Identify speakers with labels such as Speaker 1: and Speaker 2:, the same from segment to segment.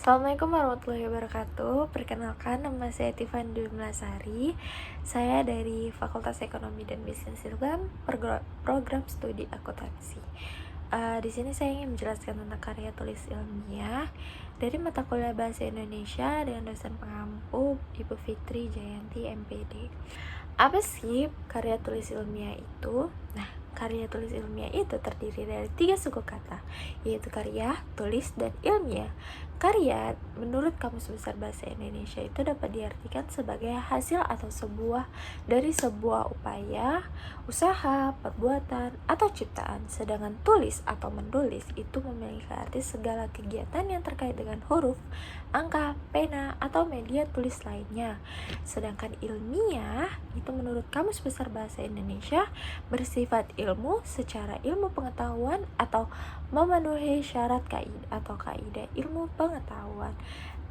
Speaker 1: Assalamualaikum warahmatullahi wabarakatuh. Perkenalkan, nama saya Tiffany Dwi Melasari. Saya dari Fakultas Ekonomi dan Bisnis Islam, program studi akuntansi. Di sini saya ingin menjelaskan tentang karya tulis ilmiah dari mata kuliah Bahasa Indonesia dengan dosen pengampu Ibu Fitri Jayanti MPD. Apa sih karya tulis ilmiah itu? Nah, karya tulis ilmiah itu terdiri dari 3 suku kata, yaitu karya, tulis, dan ilmiah. Karya, menurut Kamus Besar Bahasa Indonesia, itu dapat diartikan sebagai hasil atau dari sebuah upaya, usaha, perbuatan, atau ciptaan. Sedangkan tulis atau menulis itu memiliki arti segala kegiatan yang terkait dengan huruf, angka, pena, atau media tulis lainnya. Sedangkan ilmiah itu menurut Kamus Besar Bahasa Indonesia bersifat ilmu secara ilmu pengetahuan atau memenuhi syarat kaidah ilmu pengetahuan.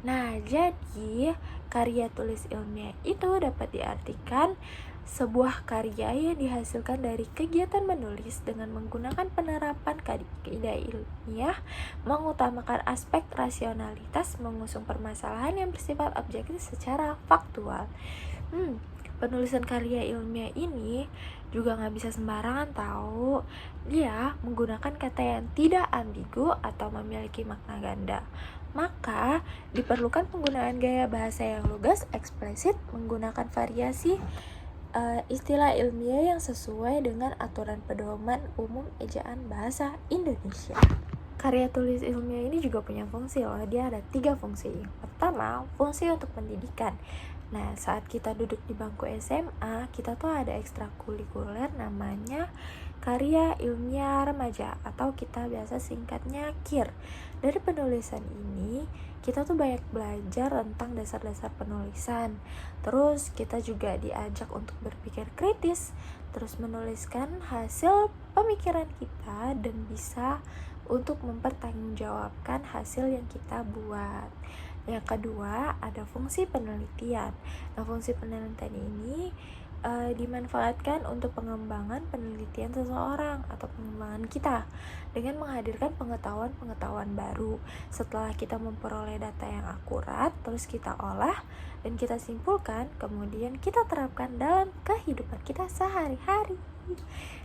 Speaker 1: Nah, jadi karya tulis ilmiah itu dapat diartikan sebuah karya yang dihasilkan dari kegiatan menulis dengan menggunakan penerapan kaidah ilmiah, mengutamakan aspek rasionalitas, mengusung permasalahan yang bersifat objektif secara faktual. Penulisan karya ilmiah ini juga gak bisa sembarangan tahu. Dia menggunakan kata yang tidak ambigu atau memiliki makna ganda. Maka diperlukan penggunaan gaya bahasa yang lugas, eksplisit, menggunakan variasi istilah ilmiah yang sesuai dengan aturan pedoman umum ejaan bahasa Indonesia. Karya tulis ilmiah ini juga punya fungsi loh. Dia ada 3 fungsi. Pertama, fungsi untuk pendidikan. Nah, saat kita duduk di bangku SMA, kita tuh ada ekstrakurikuler namanya karya ilmiah remaja atau kita biasa singkatnya KIR. Dari penulisan ini, kita tuh banyak belajar tentang dasar-dasar penulisan. Terus kita juga diajak untuk berpikir kritis, terus menuliskan hasil pemikiran kita dan bisa untuk mempertanggungjawabkan hasil yang kita buat. Yang kedua, ada fungsi penelitian. Nah, fungsi penelitian ini dimanfaatkan untuk pengembangan penelitian seseorang atau pengembangan kita dengan menghadirkan pengetahuan baru. Setelah kita memperoleh data yang akurat, terus kita olah dan kita simpulkan, kemudian kita terapkan dalam kehidupan kita sehari-hari.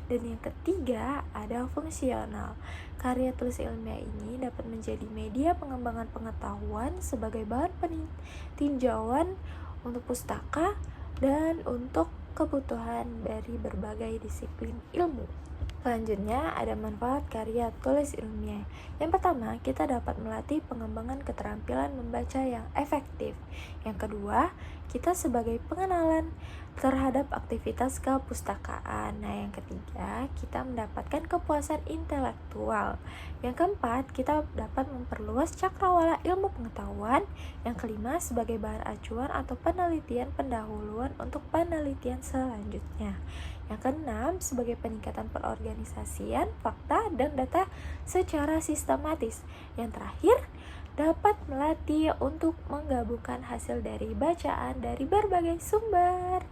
Speaker 1: Dan yang ketiga, ada fungsional. Karya tulis ilmiah ini dapat menjadi media pengembangan pengetahuan sebagai bahan peninjauan untuk pustaka dan untuk kebutuhan dari berbagai disiplin ilmu. Selanjutnya, ada manfaat karya tulis ilmiah. Yang pertama, kita dapat melatih pengembangan keterampilan membaca yang efektif. Yang kedua, kita sebagai pengenalan terhadap aktivitas kepustakaan. Nah, yang ketiga, kita mendapatkan kepuasan intelektual. Yang keempat, kita dapat memperluas cakrawala ilmu pengetahuan. Yang kelima, sebagai bahan acuan atau penelitian pendahuluan untuk penelitian selanjutnya. Yang keenam, sebagai peningkatan perorganisasian fakta dan data secara sistematis. Yang terakhir, dapat melatih untuk menggabungkan hasil dari bacaan dari berbagai sumber.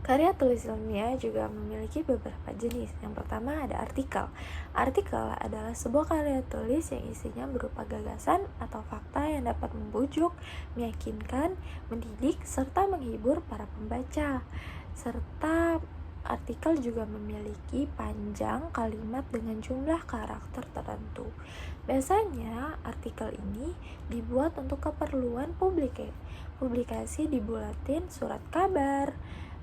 Speaker 1: Karya tulis ilmiah juga memiliki beberapa jenis. Yang pertama ada artikel. Artikel adalah sebuah karya tulis yang isinya berupa gagasan atau fakta yang dapat membujuk, meyakinkan, mendidik, serta menghibur para pembaca. Serta artikel juga memiliki panjang kalimat dengan jumlah karakter tertentu. Biasanya artikel ini dibuat untuk keperluan publikasi di buletin, surat kabar,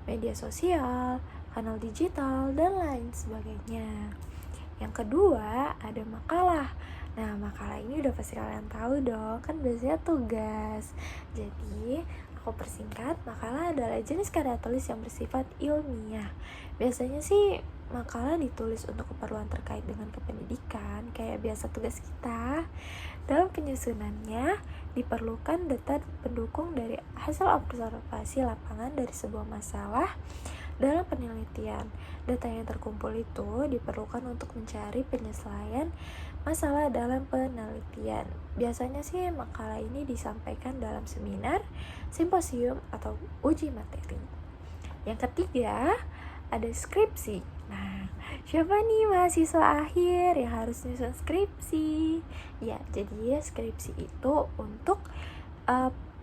Speaker 1: media sosial, kanal digital, dan lain sebagainya. Yang kedua, ada makalah. Nah, makalah ini udah pasti kalian tahu dong, kan biasanya tugas. Jadi, aku persingkat, makalah adalah jenis karya tulis yang bersifat ilmiah. Biasanya sih makalah ditulis untuk keperluan terkait dengan kependidikan, kayak biasa tugas kita. Dalam penyusunannya, diperlukan data pendukung dari hasil observasi lapangan dari sebuah masalah dalam penelitian. Data yang terkumpul itu diperlukan untuk mencari penyesuaian masalah dalam penelitian. Biasanya sih makalah ini disampaikan dalam seminar, simposium, atau uji materi. Yang ketiga, ada skripsi. Nah, siapa nih mahasiswa akhir yang harus nyusun skripsi? Ya, jadi skripsi itu untuk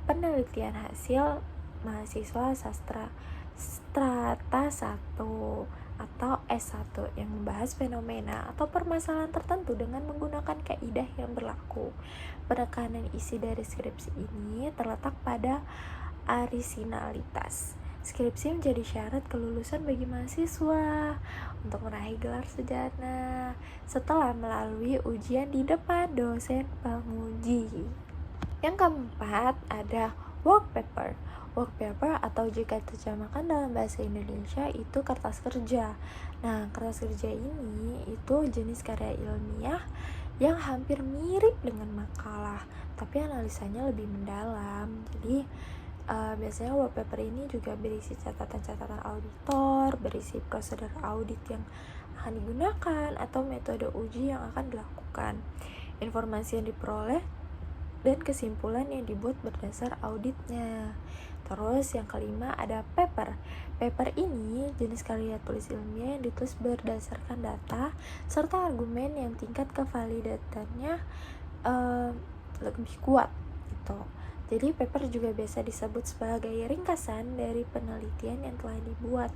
Speaker 1: penelitian hasil mahasiswa sastra strata 1 atau S1 yang membahas fenomena atau permasalahan tertentu dengan menggunakan kaidah yang berlaku. Penekanan isi dari skripsi ini terletak pada orisinalitas. Skripsi menjadi syarat kelulusan bagi mahasiswa untuk meraih gelar sarjana setelah melalui ujian di depan dosen penguji. Yang keempat ada work paper. Work paper atau jika terjemahkan dalam bahasa Indonesia itu kertas kerja. Nah, kertas kerja ini itu jenis karya ilmiah yang hampir mirip dengan makalah, tapi analisanya lebih mendalam. Jadi biasanya work paper ini juga berisi catatan-catatan auditor, berisi prosedur audit yang akan digunakan atau metode uji yang akan dilakukan, informasi yang diperoleh, dan kesimpulan yang dibuat berdasar auditnya. Terus yang kelima ada paper. Paper ini jenis karya tulis ilmiah yang ditulis berdasarkan data serta argumen yang tingkat kevalidatannya lebih kuat gitu. Jadi paper juga biasa disebut sebagai ringkasan dari penelitian yang telah dibuat.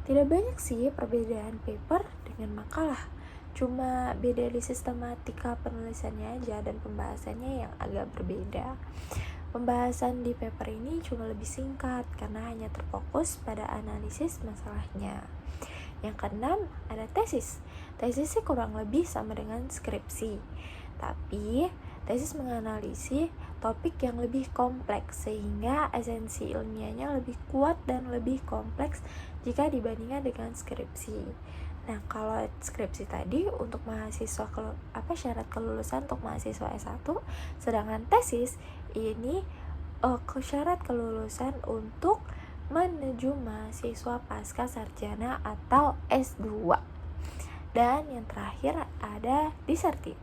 Speaker 1: Tidak banyak sih perbedaan paper dengan makalah, cuma beda di sistematika penulisannya aja dan pembahasannya yang agak berbeda. Pembahasan di paper ini cuma lebih singkat karena hanya terfokus pada analisis masalahnya. Yang keenam ada tesis. Tesis sih kurang lebih sama dengan skripsi, tapi tesis menganalisis topik yang lebih kompleks sehingga esensi ilmiahnya lebih kuat dan lebih kompleks jika dibandingkan dengan skripsi. Nah, kalau skripsi tadi untuk mahasiswa syarat kelulusan untuk mahasiswa S1, sedangkan tesis ini syarat kelulusan untuk menuju mahasiswa pasca sarjana atau S2. Dan yang terakhir ada disertasi.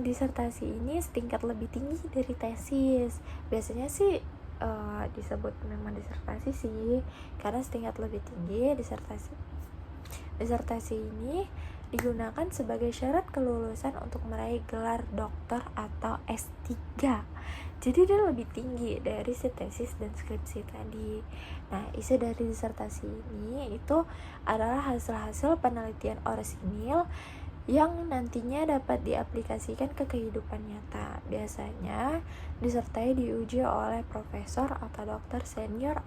Speaker 1: Disertasi ini setingkat lebih tinggi dari tesis. Biasanya sih disebut memang disertasi sih karena setingkat lebih tinggi. Disertasi ini digunakan sebagai syarat kelulusan untuk meraih gelar doktor atau S3. Jadi dia lebih tinggi dari si tesis dan skripsi tadi. Nah, isi dari disertasi ini itu adalah hasil-hasil penelitian orisinil yang nantinya dapat diaplikasikan ke kehidupan nyata. Biasanya disertai diuji oleh profesor atau dokter senior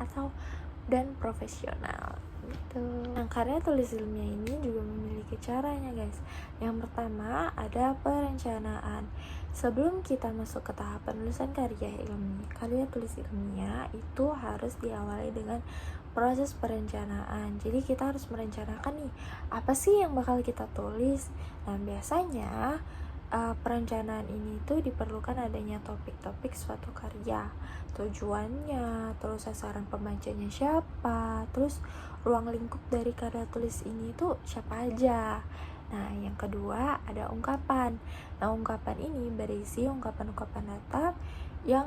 Speaker 1: dan profesional gitu. Nah, karya tulis ilmiah ini juga memiliki caranya guys. Yang pertama ada perencanaan. Sebelum kita masuk ke tahap penulisan karya tulis ilmiah itu harus diawali dengan proses perencanaan. Jadi kita harus merencanakan nih, apa sih yang bakal kita tulis. Nah, biasanya perencanaan ini tuh diperlukan adanya topik-topik suatu karya, tujuannya, terus sasaran pembacanya siapa, terus ruang lingkup dari karya tulis ini tuh siapa aja. Nah, yang kedua ada ungkapan. Nah, ungkapan ini berisi ungkapan-ungkapan data yang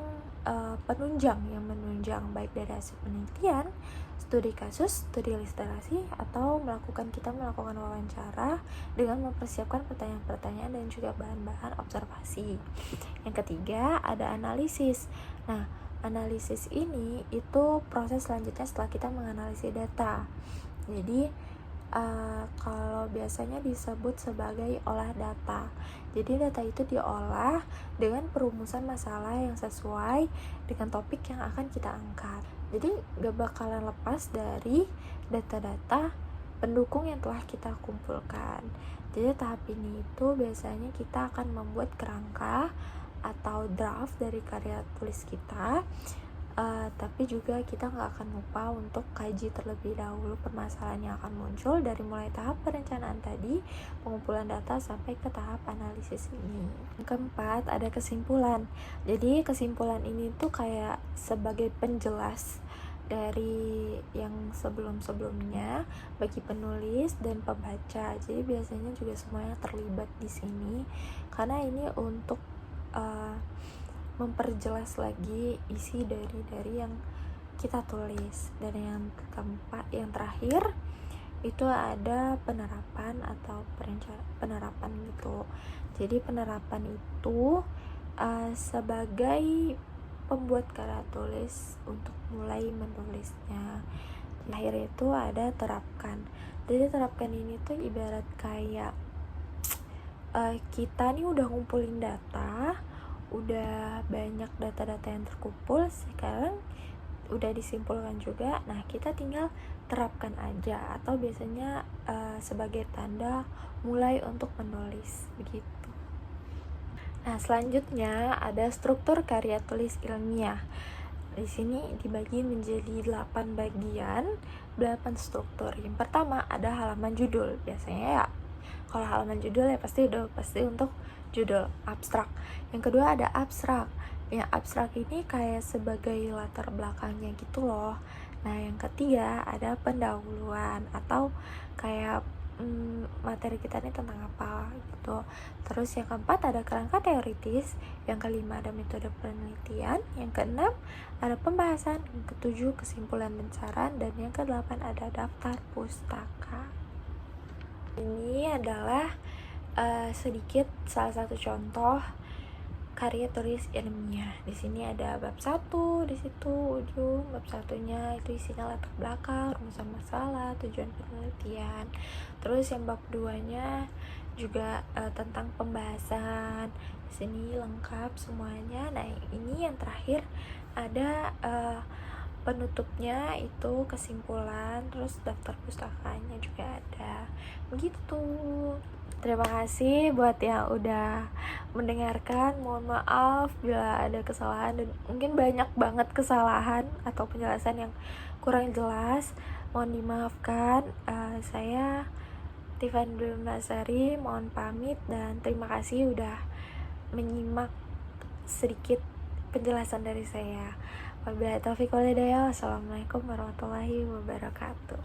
Speaker 1: menunjang baik dari hasil penelitian, studi kasus, studi ilustrasi, atau kita melakukan wawancara dengan mempersiapkan pertanyaan-pertanyaan dan juga bahan-bahan observasi. Yang ketiga ada analisis. Nah, analisis ini itu proses selanjutnya setelah kita menganalisis data. Jadi kalau biasanya disebut sebagai olah data. Jadi data itu diolah dengan perumusan masalah yang sesuai dengan topik yang akan kita angkat. Jadi gak bakalan lepas dari data-data pendukung yang telah kita kumpulkan. Jadi tahap ini itu biasanya kita akan membuat kerangka atau draft dari karya tulis kita. Tapi juga kita nggak akan lupa untuk kaji terlebih dahulu permasalahan yang akan muncul dari mulai tahap perencanaan tadi, pengumpulan data sampai ke tahap analisis ini. Yang keempat ada kesimpulan. Jadi kesimpulan ini tuh kayak sebagai penjelas dari yang sebelum-sebelumnya bagi penulis dan pembaca. Jadi biasanya juga semuanya terlibat di sini karena ini untuk memperjelas lagi isi dari yang kita tulis. Dan yang terakhir itu ada penerapan atau penerapan gitu. Jadi penerapan itu sebagai pembuat karya tulis untuk mulai menulisnya. Di akhir itu ada terapkan. Jadi terapkan ini tuh ibarat kayak kita nih udah ngumpulin data, udah banyak data-data yang terkumpul, sekarang udah disimpulkan juga. Nah, kita tinggal terapkan aja, atau biasanya sebagai tanda mulai untuk menulis begitu. Nah, selanjutnya ada struktur karya tulis ilmiah. Di sini dibagi menjadi 8 bagian, 8 struktur. Yang pertama ada halaman judul. Biasanya ya kalau halaman judul ya pasti untuk judul abstrak. Yang kedua ada abstrak. Yang abstrak ini kayak sebagai latar belakangnya gitu loh. Nah, yang ketiga ada pendahuluan atau kayak materi kita ini tentang apa gitu. Terus yang keempat ada kerangka teoritis. Yang kelima ada metode penelitian. Yang keenam ada pembahasan. Yang ketujuh kesimpulan dan saran. Dan yang kedelapan ada daftar pustaka. Ini adalah sedikit salah satu contoh karya tulis ilmiah. Di sini ada bab 1, di situ ujung bab 1-nya itu isinya latar belakang, rumusan masalah, tujuan penelitian. Terus yang bab 2-nya juga tentang pembahasan. Di sini lengkap semuanya. Nah, ini yang terakhir ada penutupnya itu kesimpulan, terus daftar pustakanya juga ada. Begitu. Terima kasih buat yang udah mendengarkan. Mohon maaf bila ada kesalahan, dan mungkin banyak banget kesalahan atau penjelasan yang kurang jelas. Mohon dimaafkan. Saya Tiffany Dwi Masari, mohon pamit dan terima kasih udah menyimak sedikit penjelasan dari saya. Wabillahi taufiq wal hidayah. Wassalamualaikum warahmatullahi wabarakatuh.